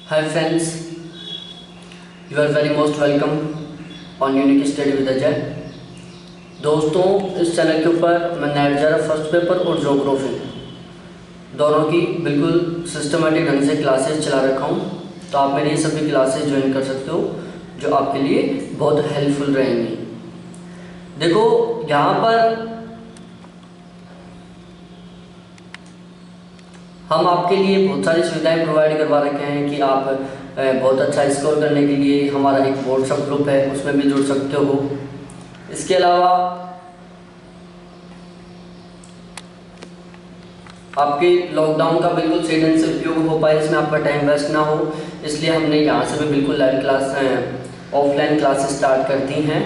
Hi friends, you are very most welcome on Unique Study with Ajay. दोस्तों, इस channel के ऊपर मैं नेट जरा फर्स्ट पेपर और ज्योग्राफी दोनों की बिल्कुल सिस्टमेटिक ढंग से क्लासेस चला रखा हूँ, तो आप मेरी सभी क्लासेस ज्वाइन कर सकते हो जो आपके लिए बहुत हेल्पफुल रहेंगी। देखो, यहाँ पर हम आपके लिए बहुत सारी सुविधाएं प्रोवाइड करवा रखे हैं कि आप बहुत अच्छा स्कोर करने के लिए हमारा एक व्हाट्सएप ग्रुप है, उसमें भी जुड़ सकते हो। इसके अलावा आपके लॉकडाउन का बिल्कुल सही ढंग से उपयोग हो पाए, इसमें आपका टाइम वेस्ट ना हो, इसलिए हमने यहाँ से भी बिल्कुल live class offline classes start कर दी हैं।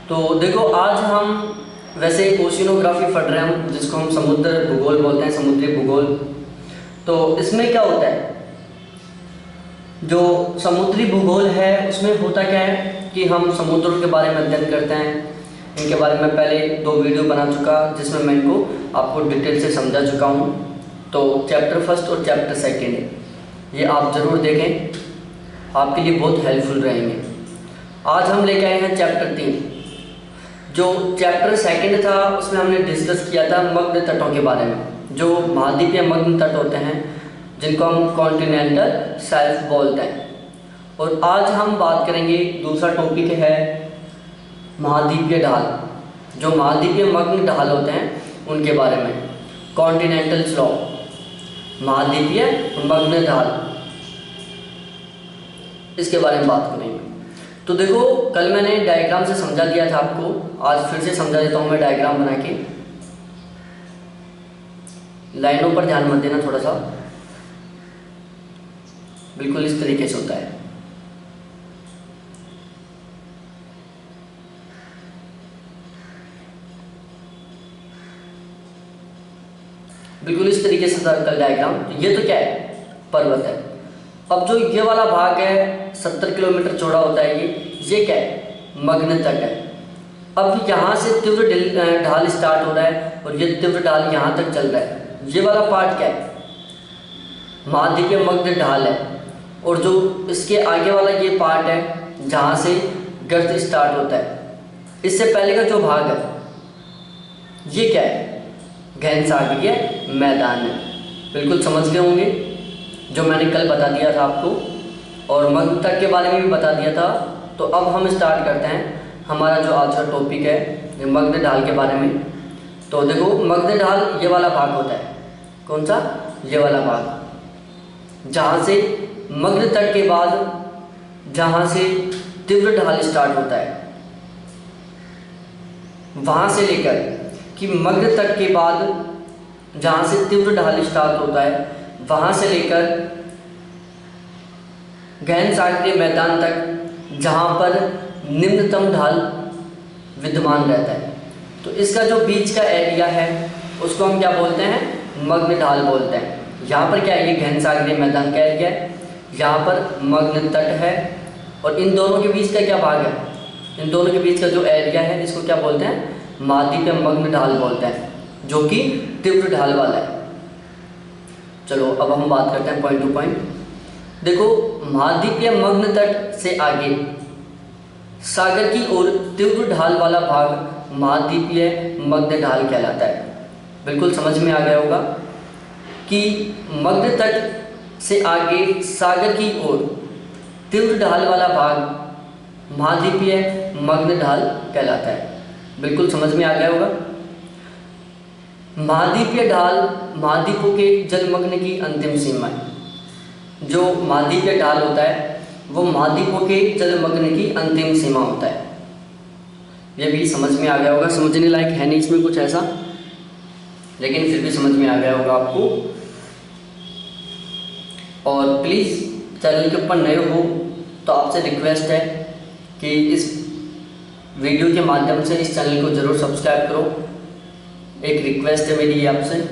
तो देखो, आज हम वैसे ओशिनोग्राफी पढ़ रहे हैं हम, जिसको हम समुद्र भूगोल बोलते हैं, समुद्री भूगोल। तो इसमें क्या होता है, जो समुद्री भूगोल है उसमें होता क्या है कि हम समुद्रों के बारे में अध्ययन करते हैं। इनके बारे में पहले 2 वीडियो बना चुका, जिसमें मैं इनको आपको डिटेल से समझा चुका हूँ। तो चैप्टर फर्स्ट और चैप्टर सेकेंड ये आप ज़रूर देखें, आपके लिए बहुत हेल्पफुल रहेंगे। आज हम लेके आए हैं चैप्टर 3। जो चैप्टर सेकंड था उसमें हमने डिस्कस किया था मग्न तटों के बारे में, जो महाद्वीपीय मग्न तट होते हैं, जिनको हम कॉन्टिनेंटल शेल्फ बोलते हैं। और आज हम बात करेंगे, दूसरा टॉपिक है महाद्वीपीय ढाल। जो महाद्वीपीय मग्न ढाल होते हैं उनके बारे में, कॉन्टिनेंटल स्लोप, महाद्वीपीय मग्न ढाल, इसके बारे में बात करेंगे। तो देखो, कल मैंने डायग्राम से समझा दिया था आपको, आज फिर से समझा देता हूँ मैं डायग्राम बना के। लाइनों पर ध्यान मत देना, थोड़ा सा बिल्कुल इस तरीके से होता है। बिल्कुल इस तरीके से सर्कल डायग्राम। ये तो क्या है, पर्वत है। अब जो ये वाला भाग है 70 किलोमीटर चौड़ा होता है, ये क्या है, मग्न तट है। अब यहाँ से तीव्र ढाल स्टार्ट हो रहा है और ये तीव्र ढाल यहाँ तक चल रहा है। ये वाला पार्ट क्या है, महाद्वीपीय मग्न ढाल है। और जो इसके आगे वाला ये पार्ट है जहाँ से गर्त स्टार्ट होता है, इससे पहले का जो भाग है ये क्या है, गहन सागरीय मैदान है। बिल्कुल समझ गए होंगे, जो मैंने कल बता दिया था आपको, और मग्न तट के बारे में भी बता दिया था। तो अब हम स्टार्ट करते हैं हमारा जो आज का टॉपिक है मग्न ढाल के बारे में। तो देखो, मग्न ढाल ये वाला भाग होता है, कौन सा, ये वाला भाग, जहाँ से मग्न तट के बाद जहाँ से तीव्र ढाल स्टार्ट होता है, वहाँ से लेकर कि मग्न तट के बाद जहाँ से तीव्र ढाल स्टार्ट होता है, वहाँ से लेकर गहन सागरीय मैदान तक, जहाँ पर निम्नतम ढाल विद्यमान रहता है। तो इसका जो बीच का एरिया है उसको हम क्या बोलते हैं, मग्न ढाल बोलते हैं। यहाँ पर क्या है, ये गहन सागरीय मैदान का एरिया है, यहाँ पर मग्न तट है, और इन दोनों के बीच का क्या भाग है, इन दोनों के बीच का जो एरिया है इसको क्या बोलते हैं, महाद्वीपीय मग्न ढाल बोलते हैं, जो कि तीव्र ढाल वाला है। चलो अब हम बात करते हैं पॉइंट टू पॉइंट। देखो, महाद्वीपीय मग्न तट से आगे सागर की ओर तीव्र ढाल वाला भाग महाद्वीपीय मग्न ढाल कहलाता है। बिल्कुल समझ में आ गया होगा कि मग्न तट से आगे सागर की ओर तीव्र ढाल वाला भाग महाद्वीपीय मग्न ढाल कहलाता है। बिल्कुल समझ में आ गया होगा। महाद्वीपीय ढाल महाद्वीपों के जलमग्न की अंतिम सीमा है। जो महाद्वीपीय ढाल होता है वो महाद्वीपों के जलमग्न की अंतिम सीमा होता है। ये भी समझ में आ गया होगा, समझने लायक है नहीं इसमें कुछ ऐसा, लेकिन फिर भी समझ में आ गया होगा आपको। और प्लीज़ चैनल के ऊपर नए हो तो आपसे रिक्वेस्ट है कि इस वीडियो के माध्यम से इस चैनल को ज़रूर सब्सक्राइब करो। एक रिक्वेस्ट है मेरी आपसे,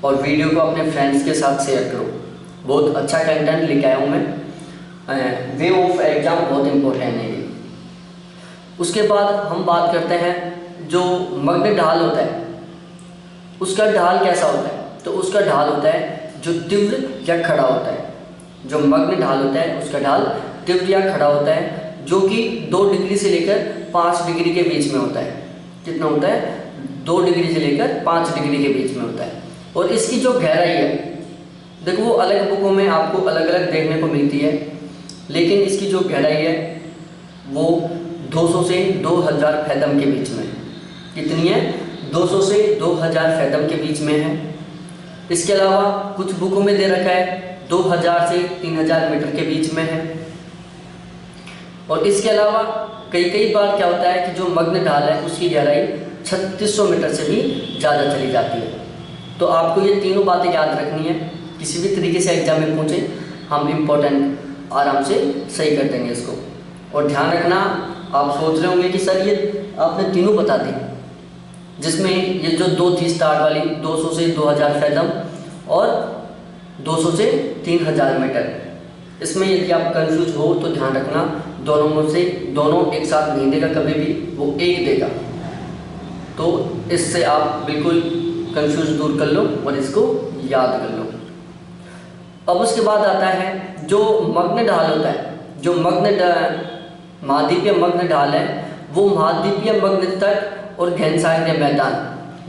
और वीडियो को अपने फ्रेंड्स के साथ शेयर करो। बहुत अच्छा कंटेंट लेके आया हूँ मैं, वे ऑफ एग्ज़ाम बहुत इम्पोर्टेंट है ये। उसके बाद हम बात करते हैं जो मग्न ढाल होता है उसका ढाल कैसा होता है। तो उसका ढाल होता है जो तीव्र या खड़ा होता है। जो मग्न ढाल होता है उसका ढाल तीव्र या खड़ा होता है, जो कि 2 डिग्री से लेकर 5 डिग्री के बीच में होता है। कितना होता है? 2 डिग्री से लेकर 5 डिग्री के बीच में होता है। और इसकी जो गहराई है, देखो वो अलग बुकों में आपको अलग अलग देखने को मिलती है, लेकिन इसकी जो गहराई है वो 200 से 2000 फैदम के बीच में। कितनी है? 200 से 2000 फैदम के बीच में है। इसके अलावा कुछ बुकों में दे रखा है 2000 से 3000 मीटर के बीच में है। और इसके अलावा कई बार क्या होता है कि जो मग्न ढाल है उसकी गहराई 3600 मीटर से भी ज़्यादा चली जाती है। तो आपको ये तीनों बातें याद रखनी है, किसी भी तरीके से एग्जाम में पूछे हम इम्पोर्टेंट आराम से सही कर देंगे इसको। और ध्यान रखना, आप सोच रहे होंगे कि सर ये आपने तीनों बता दी, जिसमें ये जो 2 थी स्टार्ट वाली 200 से 2000 फैदम और 200 से 3000 मीटर, इसमें यदि आप कंफ्यूज हो तो ध्यान रखना दोनों में से दोनों एक साथ नहीं देगा, कभी भी वो एक देगा। तो इससे आप बिल्कुल कंफ्यूज दूर कर लो और इसको याद कर लो। अब उसके बाद आता है जो मग्न ढाल होता है, जो महाद्वीपीय मग्न ढाल है, वो महाद्वीपीय मग्न तट और घन सागरीय मैदान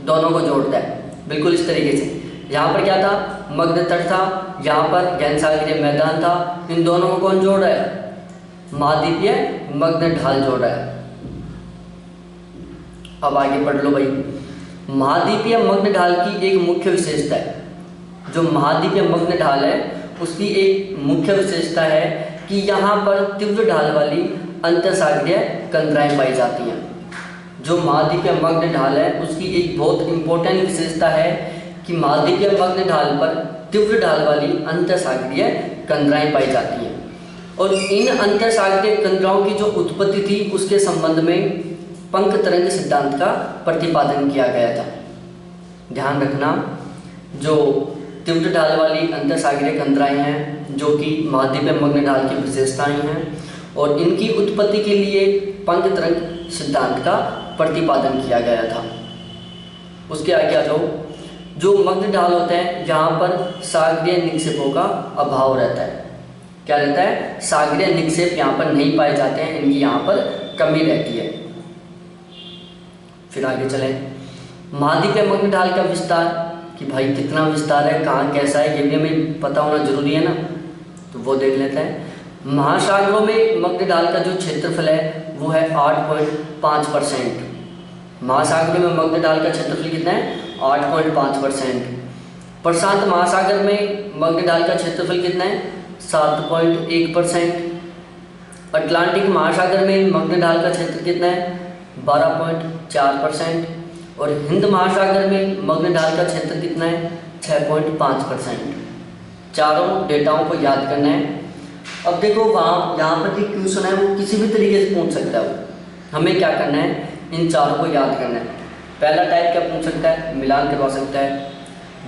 दोनों को जोड़ता है। बिल्कुल इस तरीके से, यहाँ पर क्या था? मग्न तट था, यहाँ पर घन सागरीय मैदान था। इन दोनों को कौन जोड़ रहा है? महाद्वीपीय मग्न ढाल जोड़ रहा है। अब आगे पढ़ लो भाई। महाद्वीपीय मग्न ढाल की एक मुख्य विशेषता है, जो महाद्वीपीय मग्न ढाल है उसकी एक मुख्य विशेषता है कि यहाँ पर तीव्र ढाल वाली अंतरसागरीय कंदराएं पाई जाती हैं। जो महाद्वीपीय मग्न ढाल है उसकी एक बहुत इंपॉर्टेंट विशेषता है कि महाद्वीपीय मग्न ढाल पर तीव्र ढाल वाली अंतरसागरीय कंदराएं पाई जाती हैं। और इन अंतरसागरीय कंदराओं की जो उत्पत्ति थी उसके संबंध में पंख तरंग सिद्धांत का प्रतिपादन किया गया था। ध्यान रखना, जो तीव्र ढाल वाली अंतरसागरीय कंदराएं हैं जो कि महाद्वीपीय मग्न ढाल की विशेषताएं हैं, और इनकी उत्पत्ति के लिए पंख तरंग सिद्धांत का प्रतिपादन किया गया था। उसके आगे आ जाओ। जो मग्न ढाल होते हैं यहाँ पर सागरीय निक्षेपों का अभाव रहता है। क्या रहता है? सागरीय निक्षेप यहाँ पर नहीं पाए जाते हैं, इनकी यहाँ पर कमी रहती है। फिर आगे चलें। महाद्वीपीय मग्न ढाल का विस्तार, कि भाई कितना विस्तार है, कहाँ कैसा है, ये भी हमें पता होना जरूरी है ना, तो वो देख लेते हैं। महासागरों में मग्न ढाल का जो क्षेत्रफल है वो है 8.5%। महासागरों में मग्न ढाल का क्षेत्रफल कितना है? 8.5%। प्रशांत महासागर में मग्न ढाल का क्षेत्रफल कितना है? 7.1%। अटलांटिक महासागर में मग्न ढाल का क्षेत्र कितना है? 12.4%। और हिंद महासागर में मग्न ढाल का क्षेत्र कितना है? 6.5%। चारों डेटाओं को याद करना है। अब देखो वहाँ यहाँ पर जो क्वेश्चन है वो किसी भी तरीके से पूछ सकता है। वो हमें क्या करना है? इन चारों को याद करना है। पहला टाइप क्या पूछ सकता है? मिलान करवा सकता है।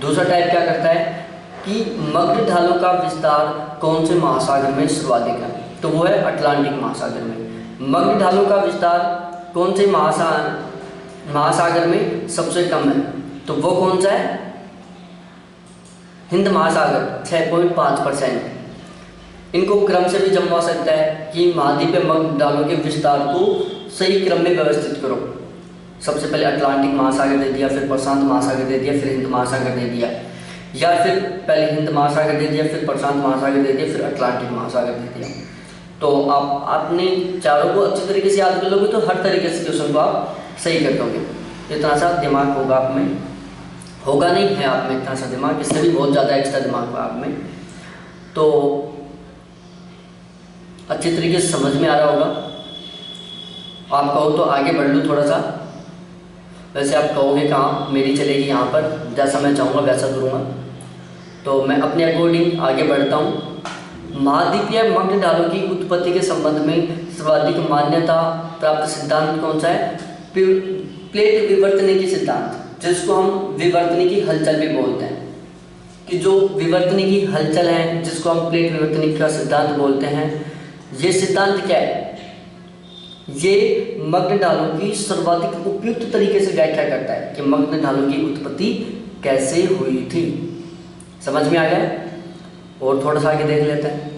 दूसरा टाइप क्या करता है कि मग्न ढालों का विस्तार कौन से महासागर में सर्वाधिक है? तो वो है अटलांटिक महासागर में। मग्न ढालों का विस्तार कौन से महासागर में सबसे कम है? तो वो कौन सा है? हिंद महासागर 6.5%। इनको क्रम से भी जमवा सकता है कि महाद्वीपीय मग्न ढालों के विस्तार को सही क्रम में व्यवस्थित करो। सबसे पहले अटलांटिक महासागर दे दिया, फिर प्रशांत महासागर दे दिया, फिर हिंद महासागर दे दिया, या फिर पहले हिंद महासागर दे दिया, फिर प्रशांत महासागर दे दिया, फिर अटलांटिक महासागर दे दिया। तो आप अपने चारों को अच्छी तरीके से याद कर लोगे तो हर तरीके से क्वेश्चन को आप सही कर दोगे। इतना सा दिमाग होगा आप में, होगा नहीं है आप में इतना सा दिमाग, इससे भी बहुत ज़्यादा एक्स्ट्रा दिमाग होगा आप में। तो अच्छी तरीके से समझ में आ रहा होगा। आप कहो तो आगे बढ़ लूँ थोड़ा सा, वैसे आप कहोगे कहाँ मेरी चलेगी, यहाँ पर जैसा मैं चाहूँगा वैसा करूँगा। तो मैं अपने अकॉर्डिंग आगे बढ़ता हूँ। महाद्वीपीय मग्न ढालों की उत्पत्ति के संबंध में सर्वाधिक मान्यता प्राप्त सिद्धांत कौन सा है? प्लेट विवर्तनिकी सिद्धांत, जिसको हम विवर्तनिकी हलचल भी बोलते हैं। कि जो विवर्तनिकी हलचल है जिसको हम प्लेट विवर्तनिकी का सिद्धांत बोलते हैं, ये सिद्धांत क्या है? ये मग्न ढालों की सर्वाधिक उपयुक्त तरीके से व्याख्या करता है कि मग्न ढालों की उत्पत्ति कैसे हुई थी। समझ में आ गया? और थोड़ा सा आगे देख लेते हैं।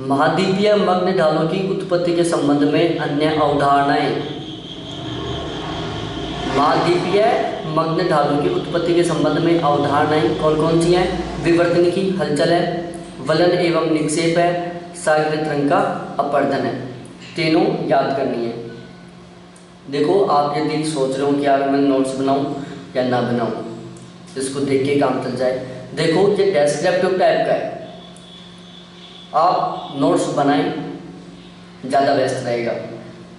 महाद्वीपीय मग्न ढालों की उत्पत्ति के संबंध में अन्य अवधारणाएं। महाद्वीपीय मग्न ढालों की उत्पत्ति के संबंध में अवधारणाएं कौन कौन सी हैं? विवर्तन की हलचल है, वलन एवं निक्षेप है, सागरीय तरंग का अपरदन है। तीनों याद करनी है। देखो, आप यदि सोच रहे हो कि यार मैं नोट्स बनाऊं या ना बनाऊं, इसको देख के काम चल जाए। देखो, ये डेस्क्रिप्टिव टाइप का है, आप नोट्स बनाएं, ज़्यादा बेस्ट रहेगा,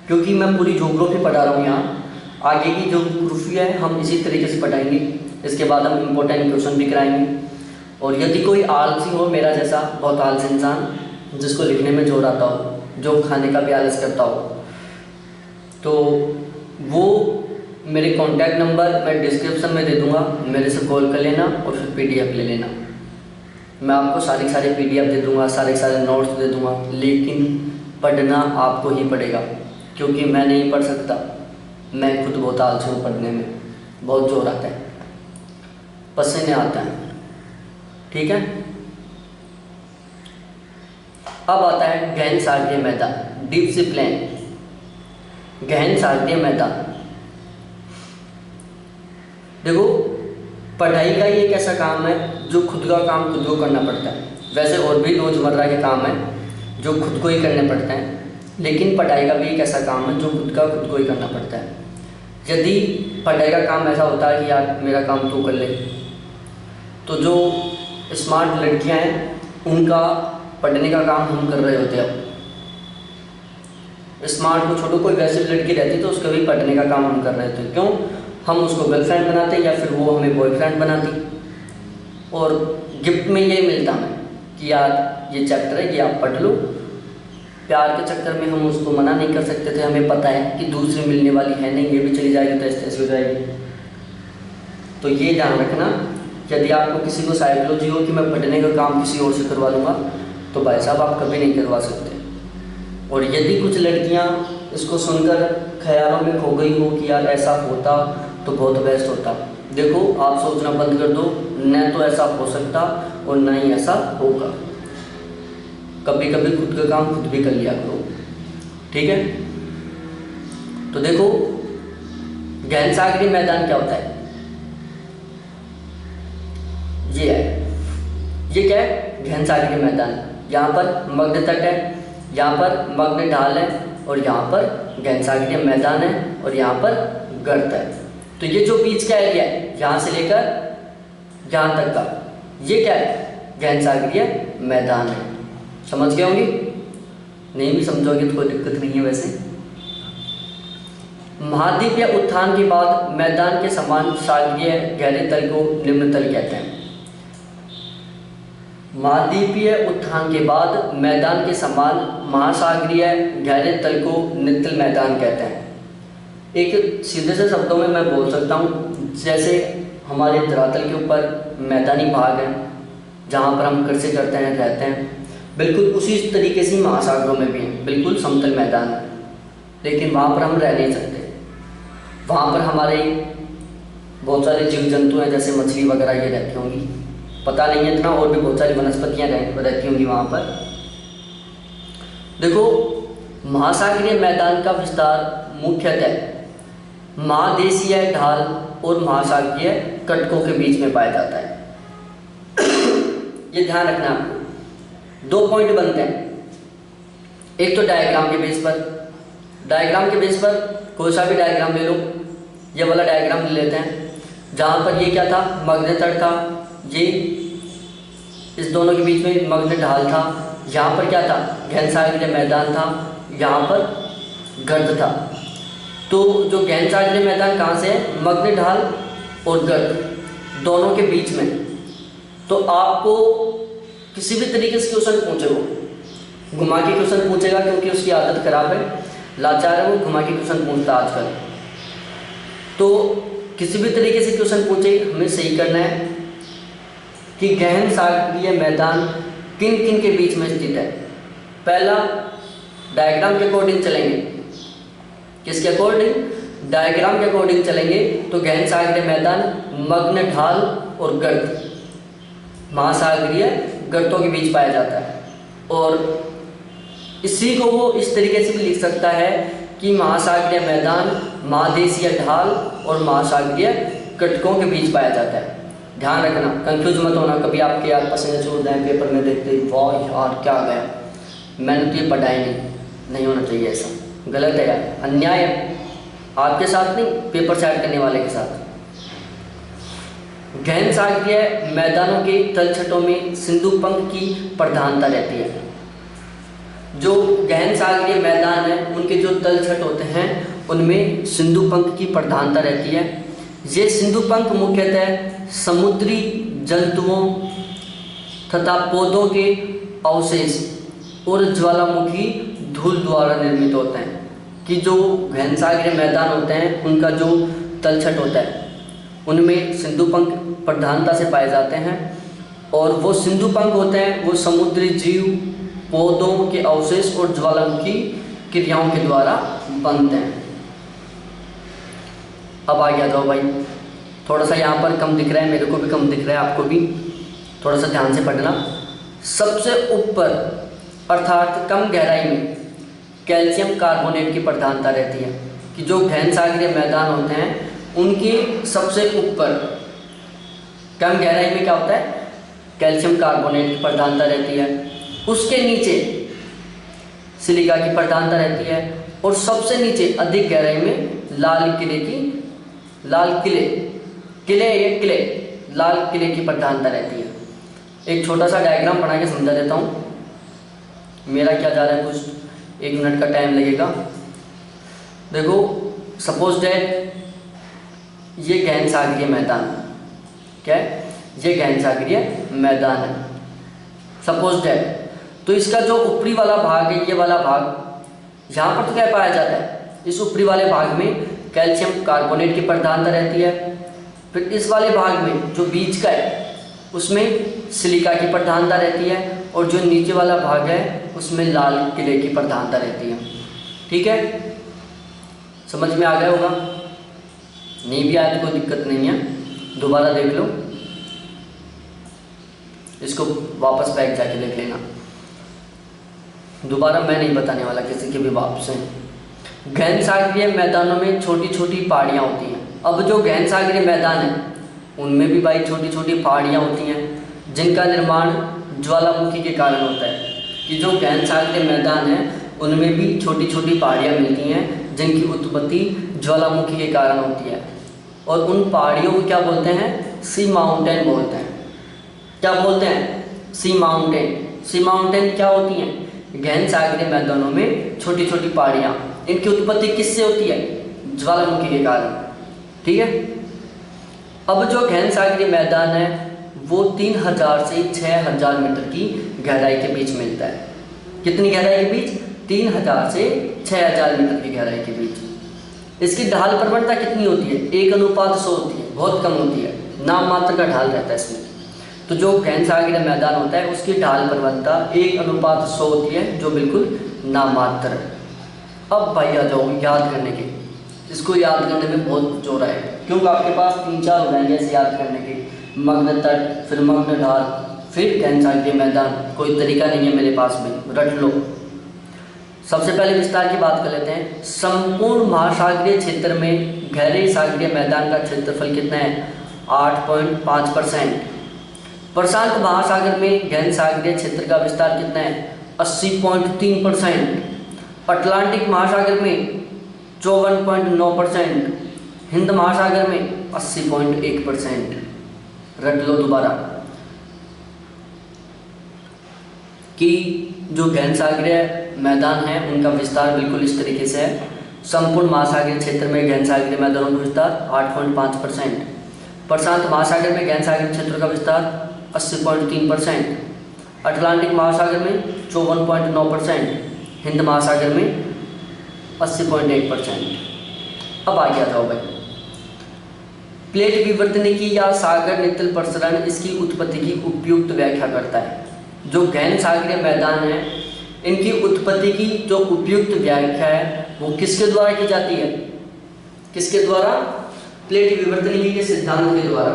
क्योंकि मैं पूरी ज्योग्राफी पढ़ा रहा हूँ यहाँ। आगे की ज्योग्राफी है हम इसी तरीके से पढ़ाएंगे। इसके बाद हम इम्पोर्टेंट क्वेश्चन भी कराएंगे। और यदि कोई आलसी हो, मेरा जैसा बहुत आलसी इंसान, जिसको लिखने में जोर आता हो, जो खाने का भी आलस करता हो, तो वो मेरे कॉन्टैक्ट नंबर मैं डिस्क्रिप्शन में दे दूँगा, मेरे से कॉल कर लेना और फिर PDF ले लेना। मैं आपको सारे PDF दे दूँगा, सारे नोट्स दे दूँगा, लेकिन पढ़ना आपको ही पड़ेगा, क्योंकि मैं नहीं पढ़ सकता। मैं खुद बहुत आलसी हूँ, पढ़ने में बहुत जोर आता है, पसीने आता है। ठीक है, अब आता है गहन सागरीय मैदान, डीप सी प्लेन। गहन सागरीय मैदान, देखो, पढ़ाई का ही एक ऐसा काम है जो खुद का काम खुद को करना पड़ता है। वैसे और भी रोजमर्रा के काम है जो खुद को ही करने पड़ते हैं, लेकिन पढ़ाई का भी एक ऐसा काम है जो खुद को ही करना पड़ता है। यदि पढ़ाई का काम ऐसा होता है कि यार मेरा काम तू कर ले, तो जो स्मार्ट लड़कियां हैं उनका पढ़ने का काम हम कर रहे होते हैं। अब स्मार्ट को छोड़ो, कोई वैसे भी लड़की रहती तो उसका भी पढ़ने का काम हम कर रहे थे। क्यों? हम उसको गर्लफ्रेंड बनाते या फिर वो हमें बॉयफ्रेंड बनाती, और गिफ्ट में ये मिलता हमें कि यार ये चैप्टर है, ये आप पढ़ लो। प्यार के चक्कर में हम उसको मना नहीं कर सकते थे, हमें पता है कि दूसरी मिलने वाली है नहीं, ये भी चली जाएगी तो ऐसे हो जाएगी। तो ये ध्यान रखना, यदि आपको किसी को साइकोलॉजी हो कि मैं पढ़ने का काम किसी और से करवा लूँगा, तो भाई साहब आप कभी नहीं करवा सकते। और यदि कुछ लड़कियाँ इसको सुनकर ख्यालों में खो गई हो कि यार ऐसा होता तो बहुत बेस्ट होता। देखो, आप सोचना बंद कर दो, न तो ऐसा हो सकता और न ही ऐसा होगा। कभी कभी खुद का काम खुद भी कर लिया करो, ठीक है? तो देखो, गहन सागरीय मैदान क्या होता है? ये है, ये क्या है? गहन सागरीय मैदान। यहाँ पर मग्न तट है, यहाँ पर मग्न ढाल है, और यहाँ पर गहन सागरीय मैदान है, और यहाँ पर गर्त है। तो ये जो बीच का एरिया है, यहाँ से लेकर यहाँ तक का, ये क्या है? गहन सागरीय मैदान है। समझ गए होंगे? नहीं भी समझोगे तो कोई दिक्कत नहीं है। वैसे महाद्वीपीय उत्थान के बाद मैदान के समान सागरीय गहरे तल को निम्न तल कहते हैं। महाद्वीपीय उत्थान के बाद मैदान के समान महासागरीय गहरे तल को निम्न मैदान कहते हैं। एक सीधे से शब्दों में मैं बोल सकता हूँ, जैसे हमारे धरातल के ऊपर मैदानी भाग है जहाँ पर हम कृषि करते हैं, रहते हैं, बिल्कुल उसी तरीके से महासागरों में भी है, बिल्कुल समतल मैदान है, लेकिन वहाँ पर हम रह नहीं सकते। वहाँ पर हमारे बहुत सारे जीव जंतु हैं, जैसे मछली वगैरह ये रहती होंगी, पता नहीं है इतना, और भी बहुत सारी वनस्पतियाँ रहती होंगी वहाँ पर। देखो, महासागरीय मैदान का विस्तार मुख्यतः महादेशीय ढाल और महासागरीय कटकों के बीच में पाया जाता है। ये ध्यान रखना, आपको 2 पॉइंट बनते हैं। एक तो डायग्राम के बेस पर, डायग्राम के बेस पर कोई सा भी डायग्राम ले लो, ये वाला डायग्राम ले लेते हैं, जहाँ पर ये क्या था? मग्न तट था, ये इस दोनों के बीच में मग्न ढाल था, यहाँ पर क्या था? गहन सागरीय मैदान था, यहाँ पर गर्त था। तो जो गहन सागरीय मैदान कहाँ से है? मग्न ढाल और गर्त दोनों के बीच में। तो आपको किसी भी तरीके से क्वेश्चन पूछेगा, घुमा के क्वेश्चन पूछेगा, क्योंकि उसकी आदत खराब है, लाचार है वो, घुमा के क्वेश्चन पूछता आजकल। तो किसी भी तरीके से क्वेश्चन पूछे, हमें सही करना है कि गहन सागरीय मैदान किन किन के बीच में स्थित है। पहला, डायग्राम के अकॉर्डिंग चलेंगे। किसके अकॉर्डिंग? डायग्राम के अकॉर्डिंग चलेंगे तो गहन सागरीय मैदान मग्न ढाल और गर्त महासागरीय गर्तों के बीच पाया जाता है। और इसी को वो इस तरीके से भी लिख सकता है कि महासागरीय मैदान महादेशीय ढाल और महासागरीय कटकों के बीच पाया जाता है। ध्यान रखना, कंफ्यूज मत होना, कभी आपके यार पसीने छूट जाए पेपर में देखते ही वाह यार क्या गया, मैंने तो ये पढ़ा ही नहीं होना चाहिए ऐसा, गलत है यार, अन्याय है आपके साथ नहीं, पेपर सेट करने वाले के साथ। गहन सागरीय मैदानों के तलछटों में सिंधु पंख की प्रधानता रहती है। जो गहन सागरीय मैदान है उनके जो तलछट होते हैं उनमें सिंधु पंख की प्रधानता रहती है। ये सिंधु पंख मुख्यतः समुद्री जंतुओं तथा पौधों के अवशेष और ज्वालामुखी धूल द्वारा निर्मित होते हैं। कि जो गहन सागरीय मैदान होते हैं उनका जो तलछट होता है उनमें सिंधु पंख प्रधानता से पाए जाते हैं। और वो सिंधु पंख होते हैं वो समुद्री जीव, पौधों के अवशेष और ज्वालामुखी क्रियाओं के द्वारा बनते हैं। अब आ गया जाओ भाई, थोड़ा सा यहाँ पर कम दिख रहा है, मेरे को भी कम दिख रहा है, आपको भी थोड़ा सा ध्यान से पढ़ना। सबसे ऊपर अर्थात कम गहराई में कैल्शियम कार्बोनेट की प्रधानता रहती है। कि जो गहन सागरीय मैदान होते हैं उनके सबसे ऊपर कम गहराई में क्या होता है, कैल्शियम कार्बोनेट की प्रधानता रहती है। उसके नीचे सिलिका की प्रधानता रहती है और सबसे नीचे अधिक गहराई में लाल किले की प्रधानता रहती है। एक छोटा सा डायग्राम बना के समझा देता हूँ, मेरा क्या जा रहा है, कुछ 1 मिनट का टाइम लगेगा। देखो सपोज दैट ये गहन सागरीय मैदान, क्या है, ये गहन सागरीय मैदान है सपोज दैट। तो इसका जो ऊपरी वाला भाग है, ये वाला भाग, यहाँ पर तो क्या पाया जाता है, इस ऊपरी वाले भाग में कैल्शियम कार्बोनेट की प्रधानता रहती है। फिर इस वाले भाग में जो बीच का है उसमें सिलिका की प्रधानता रहती है और जो नीचे वाला भाग है उसमें लाल किले की प्रधानता रहती है। ठीक है, समझ में आ गया होगा, नहीं भी आया तो कोई दिक्कत नहीं है, दोबारा देख लो, इसको वापस बैक जाके देख लेना, दोबारा मैं नहीं बताने वाला किसी के भी बाप से। गहन सागरीय मैदानों में छोटी छोटी पहाड़ियाँ होती हैं। अब जो गहन सागरीय मैदान है उनमें भी भाई छोटी छोटी पहाड़ियाँ होती हैं जिनका निर्माण ज्वालामुखी के कारण होता है। कि जो गहन सागरीय मैदान है उनमें भी छोटी छोटी पहाड़ियाँ मिलती हैं जिनकी उत्पत्ति ज्वालामुखी के कारण होती है। और उन पहाड़ियों को क्या बोलते हैं, सी माउंटेन बोलते हैं। क्या बोलते हैं, सी माउंटेन। सी माउंटेन क्या होती हैं, गहन सागरीय मैदानों में छोटी छोटी पहाड़ियाँ, इनकी उत्पत्ति किससे होती है, ज्वालामुखी के कारण। ठीक है, अब जो गहन सागरीय मैदान है वो 3000 से 6000 मीटर की गहराई के बीच मिलता है। कितनी गहराई के बीच, 3000 से 6000 मीटर की गहराई के बीच। इसकी ढाल प्रवणता कितनी होती है, 1:100 होती है, बहुत कम होती है, नाम मात्र का ढाल रहता है इसमें। तो जो गहन सागरीय मैदान होता है उसकी ढाल प्रवणता 1:100 होती है, जो बिल्कुल नाम मात्र है। अब भाई आ जाओ याद करने के, इसको याद करने में बहुत जोर है क्योंकि आपके पास 3-4 हो जाएंगे ऐसे याद करने के, मग्न तट, फिर मग्न ढाल, फिर गहन सागरीय मैदान, कोई तरीका नहीं है मेरे पास में, रट लो। सबसे पहले विस्तार की बात कर लेते हैं। संपूर्ण महासागरीय क्षेत्र में गहरे सागरीय मैदान का क्षेत्रफल कितना है, 8.5%। प्रशांत महासागर में गहन सागरीय क्षेत्र का विस्तार कितना है, 80.3%। अटलांटिक महासागर में 54.9%। हिंद महासागर में 80.1%। रट लो दोबारा कि जो गहन सागरीय मैदान है उनका विस्तार बिल्कुल इस तरीके से है। संपूर्ण महासागरीय क्षेत्र में गहन सागरीय मैदानों का विस्तार 8.5%। प्रशांत महासागर में गहन सागरीय क्षेत्र का विस्तार 80.3%। अटलांटिक महासागर में 54.9%। हिंद महासागर में 80.1%। अब आ गया जाओ भाई, प्लेट विवर्तनिकी या सागर नितल प्रसरण इसकी उत्पत्ति की उपयुक्त व्याख्या करता है। जो गहन सागरीय मैदान है इनकी उत्पत्ति की जो उपयुक्त व्याख्या है वो किसके द्वारा की जाती है, किसके द्वारा, प्लेट विवर्तनिकी के सिद्धांत के द्वारा।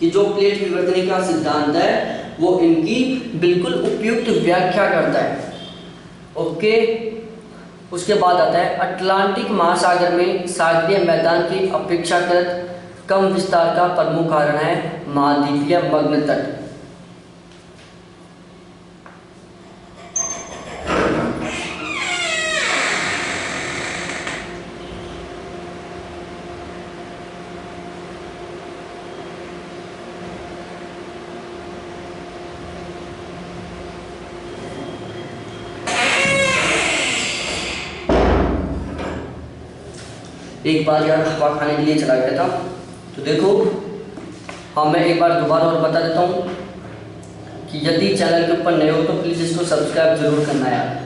कि जो प्लेट विवर्तनी का सिद्धांत है वो इनकी बिल्कुल उपयुक्त व्याख्या करता है। ओके, उसके बाद आता है अटलांटिक महासागर में सागरीय मैदान की अपेक्षाकृत कम विस्तार का प्रमुख कारण है महाद्वीपीय मग्न तट। एक बार यार हवा खाने के लिए चला गया था, तो देखो हाँ मैं एक बार दोबारा और बता देता हूँ कि यदि चैनल के ऊपर नए हो तो प्लीज़ इसको सब्सक्राइब जरूर करना यार।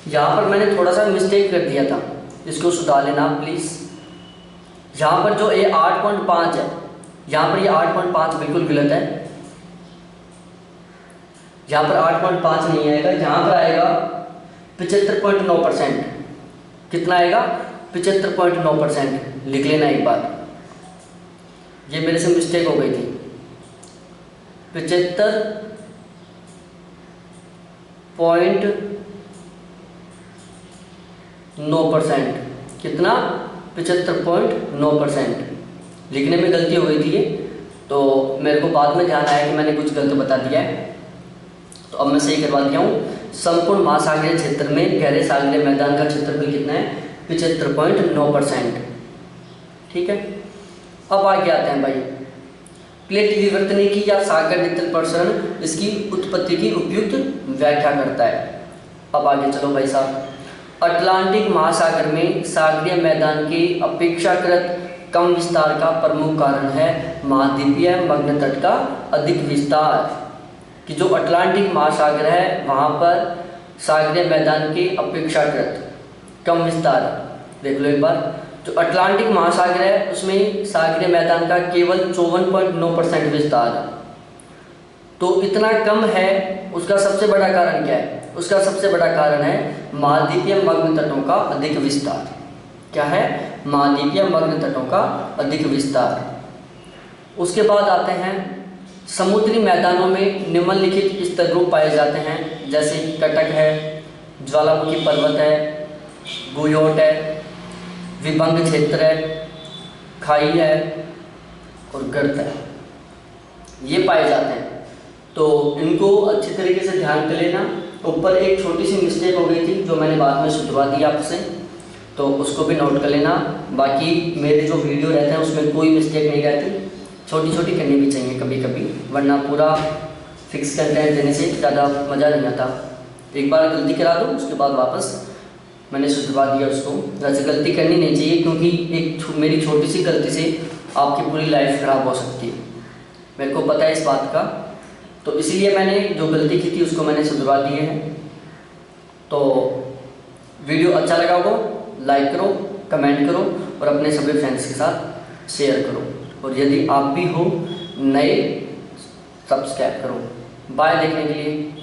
यहाँ पर मैंने थोड़ा सा मिस्टेक कर दिया था, इसको सुधार लेना प्लीज़। यहाँ पर जो ये 8.5 है, यहाँ पर ये 8.5 बिल्कुल गलत है। यहाँ पर 8.5 नहीं आएगा, यहाँ पर आएगा 75.9%। कितना आएगा? 75.9%। लिख लेना एक बार, ये मेरे से मिस्टेक हो गई थी। 75.9%। कितना? 75.9%। लिखने में गलती हो गई थी ये, तो मेरे को बाद में ध्यान आया कि मैंने कुछ गलत बता दिया है, तो अब मैं सही करवा दिया हूँ। संपूर्ण महासागरीय क्षेत्र में गहरे सागरीय मैदान का क्षेत्रफल कितना है? 75.9%। ठीक है, अब आगे आते हैं भाई, प्लेट विवर्तनी की या सागर द्वितल प्रसरण इसकी उत्पत्ति की उपयुक्त व्याख्या करता है। अब आगे चलो भाई साहब, अटलांटिक महासागर में सागरीय मैदान के अपेक्षाकृत कम विस्तार का प्रमुख कारण है महाद्वीपीय मग्न तट का अधिक विस्तार। कि जो अटलांटिक महासागर है वहाँ पर सागरीय मैदान के अपेक्षाकृत कम विस्तार, देख लो एक बार, जो अटलांटिक महासागर है उसमें सागरीय मैदान का केवल 54.9% विस्तार। तो इतना कम है, उसका सबसे बड़ा कारण क्या है? उसका सबसे बड़ा कारण है महाद्वीपीय मग्न तटों का अधिक विस्तार। क्या है? महाद्वीपीय मग्न तटों का अधिक विस्तार। उसके बाद आते हैं समुद्री मैदानों में निम्नलिखित स्तररूप पाए जाते हैं, जैसे कटक है, ज्वालामुखी पर्वत है, गुयोट है, विभंग क्षेत्र है, खाई है और गर्त है, ये पाए जाते हैं। तो इनको अच्छी तरीके से ध्यान कर लेना। ऊपर एक छोटी सी मिस्टेक हो गई थी जो मैंने बाद में सुधरवा दी आपसे, तो उसको भी नोट कर लेना। बाकी मेरे जो वीडियो रहते हैं उसमें कोई मिस्टेक नहीं रहती, छोटी छोटी करनी भी चाहिए कभी कभी, वरना पूरा फिक्स कंटेंट देने से ज़्यादा मज़ा नहीं आता। एक बार गलती करा दो, उसके बाद वापस मैंने सुधरवा दिया उसको। वैसे गलती करनी नहीं चाहिए, क्योंकि एक मेरी छोटी सी गलती से आपकी पूरी लाइफ ख़राब हो सकती है, मेरे को पता है इस बात का। तो इसलिए मैंने जो गलती की थी उसको मैंने सुधरवा दिए हैं। तो वीडियो अच्छा लगा हो लाइक करो, कमेंट करो और अपने सभी फ्रेंड्स के साथ शेयर करो, और यदि आप भी हो नए सब्सक्राइब करो। बाय देखने के लिए।